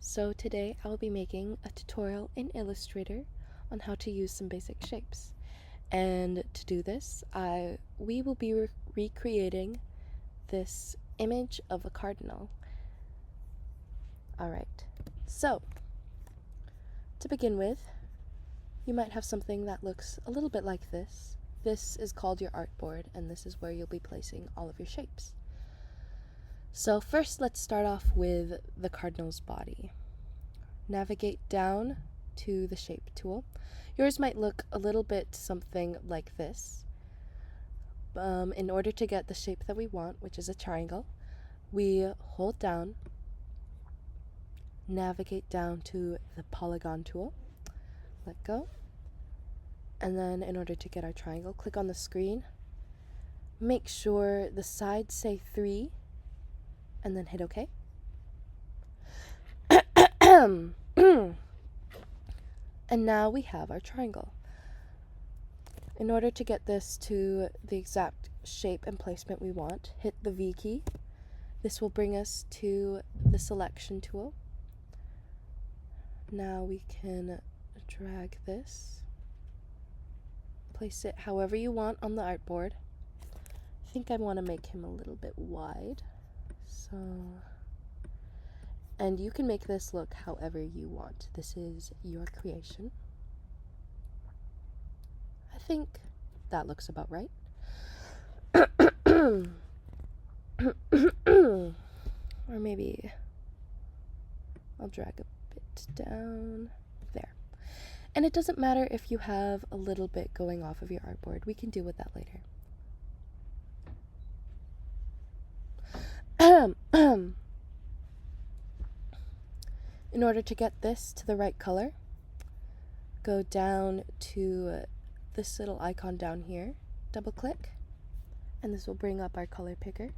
So today I'll be making a tutorial in Illustrator on how to use some basic shapes. And to do this, we will be recreating this image of a cardinal. Alright, so to begin with, you might have something that looks a little bit like this. This is called your artboard, and this is where you'll be placing all of your shapes. So first, let's start off with the cardinal's body. Navigate down to the shape tool. Yours might look a little bit something like this. In order to get the shape that we want, which is a triangle, we hold down, navigate down to the polygon tool, let go, and then in order to get our triangle, click on the screen, make sure the sides say 3, and then hit OK. And now we have our triangle. In order to get this to the exact shape and placement we want, hit the V key. This will bring us to the selection tool. Now we can drag this, place it however you want on the artboard. I think I want to make him a little bit wide, and you can make this look however you want. This is your creation. I think that looks about right. Or maybe I'll drag a bit down there. And it doesn't matter if you have a little bit going off of your artboard. We can deal with that later. In order to get this to the right color, go down to this little icon down here, double click, and this will bring up our color picker.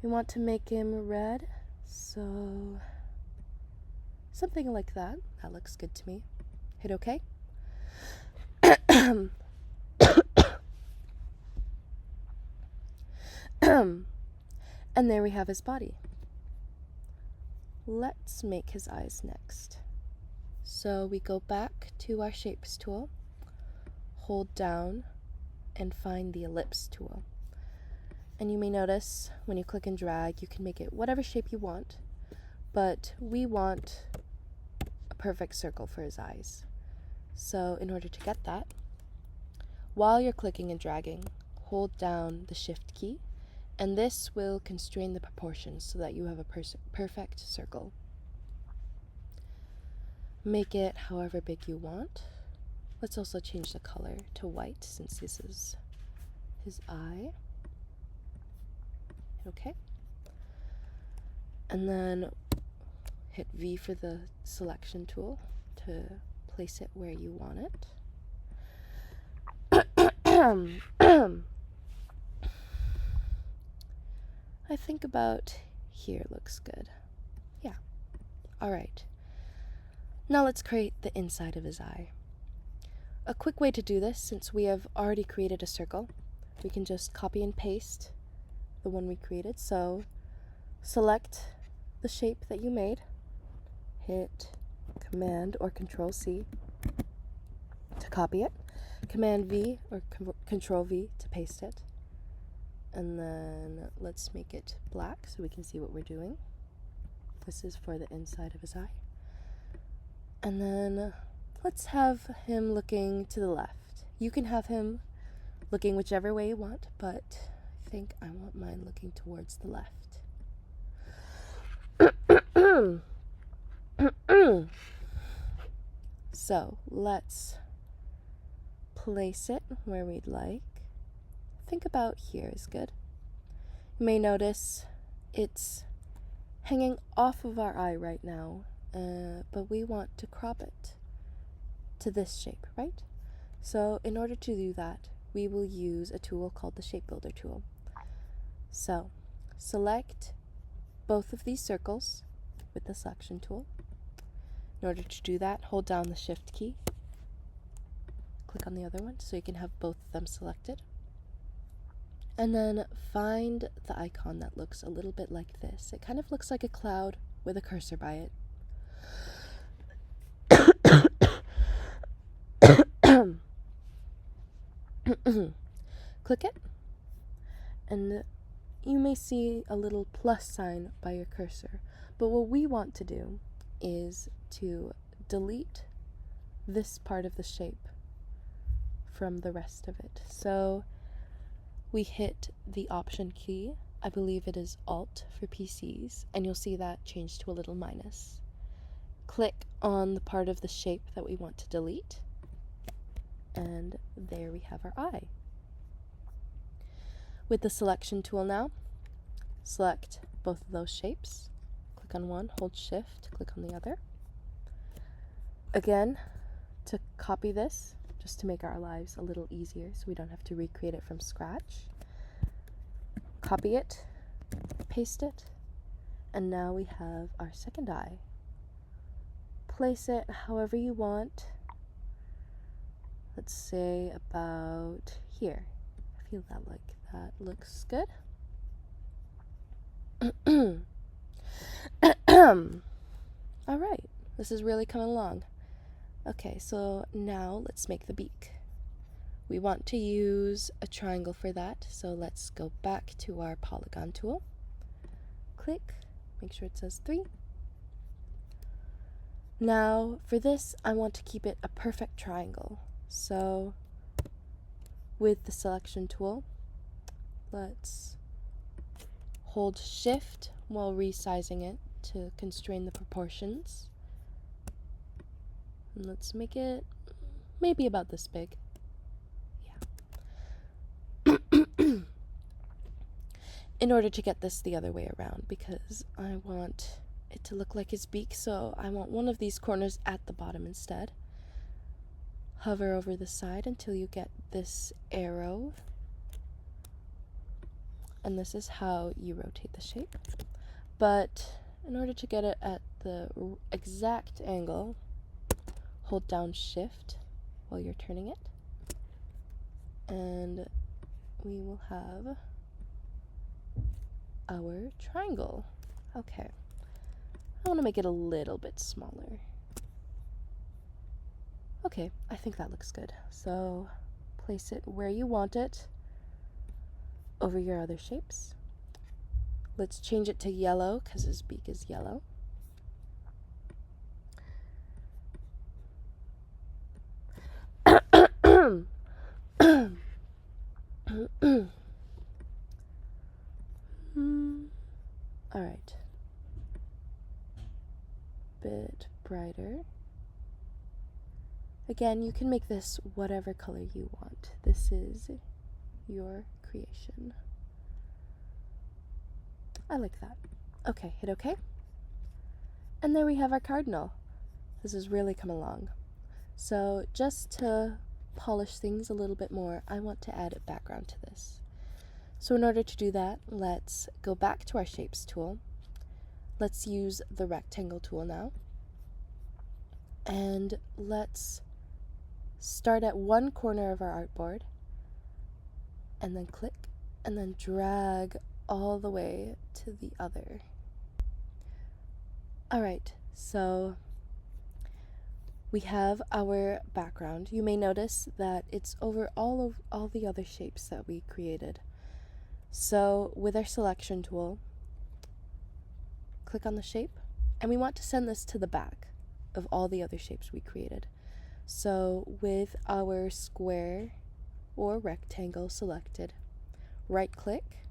We want to make him red, so something like that. That looks good to me. Hit OK. And there we have his body. Let's make his eyes next. So we go back to our shapes tool, hold down, and find the ellipse tool. And you may notice when you click and drag, you can make it whatever shape you want, but we want a perfect circle for his eyes. So in order to get that, while you're clicking and dragging, hold down the Shift key, and this will constrain the proportions so that you have a perfect circle. Make it however big you want. Let's also change the color to white since this is his eye. Okay. And then hit V for the selection tool to place it where you want it. I think about here looks good. Yeah. Alright. Now let's create the inside of his eye. A quick way to do this, since we have already created a circle, we can just copy and paste the one we created. So select the shape that you made, hit Command or Control C to copy it, Command V or Control V to paste it, and then let's make it black so we can see what we're doing. This is for the inside of his eye. And then let's have him looking to the left. You can have him looking whichever way you want, but I think I want mine looking towards the left. So let's place it where we'd like. Think about here is good. You may notice it's hanging off of our eye right now, but we want to crop it to this shape, right? So in order to do that, we will use a tool called the Shape Builder tool. So select both of these circles with the selection tool. In order to do that, hold down the Shift key, click on the other one so you can have both of them selected. And then find the icon that looks a little bit like this. It kind of looks like a cloud with a cursor by it. Click it, and you may see a little plus sign by your cursor. But what we want to do is to delete this part of the shape from the rest of it. So we hit the Option key. I believe it is Alt for PCs, and you'll see that change to a little minus. Click on the part of the shape that we want to delete, and there we have our eye. With the selection tool now, select both of those shapes. Click on one, hold Shift, click on the other. Again, to copy this, just to make our lives a little easier so we don't have to recreate it from scratch. Copy it, paste it, and now we have our second eye. Place it however you want. Let's say about here. I feel that like that looks good. Alright, this is really coming along. Okay, so now let's make the beak. We want to use a triangle for that, so let's go back to our polygon tool. Click, make sure it says 3. Now, for this, I want to keep it a perfect triangle. So, with the selection tool, let's hold Shift while resizing it to constrain the proportions. And let's make it maybe about this big. Yeah. In order to get this the other way around, because I want it to look like his beak, so I want one of these corners at the bottom instead. Hover over the side until you get this arrow, and this is how you rotate the shape. But in order to get it at the exact angle, hold down Shift while you're turning it, and we will have our triangle. Okay, I want to make it a little bit smaller. Okay, I think that looks good. So place it where you want it over your other shapes. Let's change it to yellow because his beak is yellow. Alright. Bit brighter. Again, you can make this whatever color you want. This is your creation. I like that. Okay, hit OK. And there we have our cardinal. This has really come along. So just to polish things a little bit more, I want to add a background to this. So in order to do that, let's go back to our Shapes tool. Let's use the Rectangle tool now. And let's start at one corner of our artboard, and then click, and then drag all the way to the other. Alright, so we have our background. You may notice that it's over all the other shapes that we created. So with our selection tool, click on the shape, and we want to send this to the back of all the other shapes we created. So with our square or rectangle selected, right click,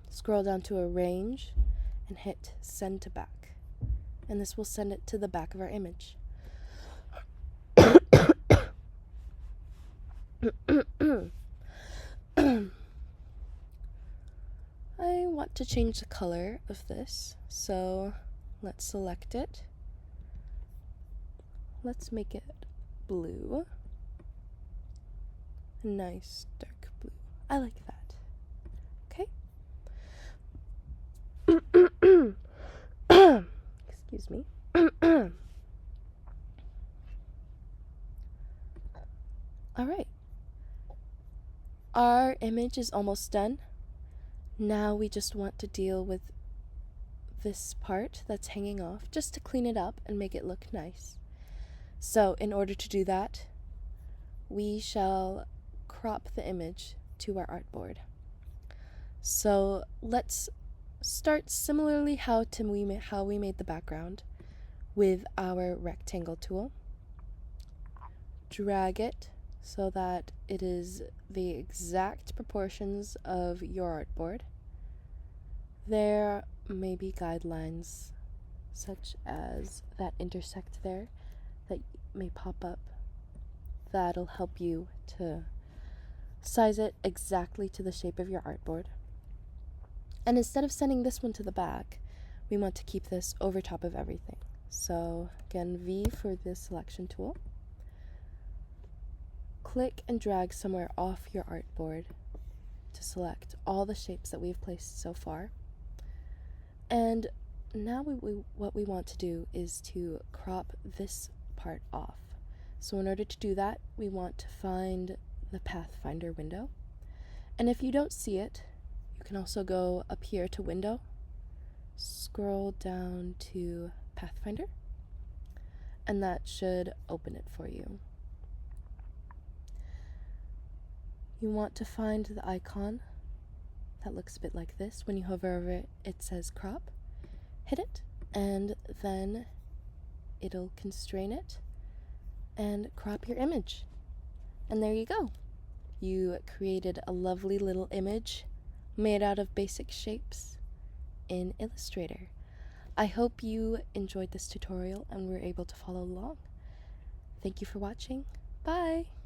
scroll down to Arrange, and hit Send to Back. And this will send it to the back of our image. I want to change the color of this, so let's select it. Let's make it blue. Nice dark blue. I like that. Okay. Excuse me. Alright. Our image is almost done. Now we just want to deal with this part that's hanging off, just to clean it up and make it look nice. So in order to do that, we shall crop the image to our artboard. So let's start similarly how we made the background with our rectangle tool. Drag it so that it is the exact proportions of your artboard. There may be guidelines such as that intersect there that may pop up. That'll help you to size it exactly to the shape of your artboard. And instead of sending this one to the back, we want to keep this over top of everything. So again, V for the selection tool. Click and drag somewhere off your artboard to select all the shapes that we've placed so far. And now what we want to do is to crop this part off. So in order to do that, we want to find the Pathfinder window. And if you don't see it, you can also go up here to Window, scroll down to Pathfinder, and that should open it for you. You want to find the icon that looks a bit like this. When you hover over it, it says crop. Hit it, and then it'll constrain it and crop your image. And there you go. You created a lovely little image made out of basic shapes in Illustrator. I hope you enjoyed this tutorial and were able to follow along. Thank you for watching. Bye!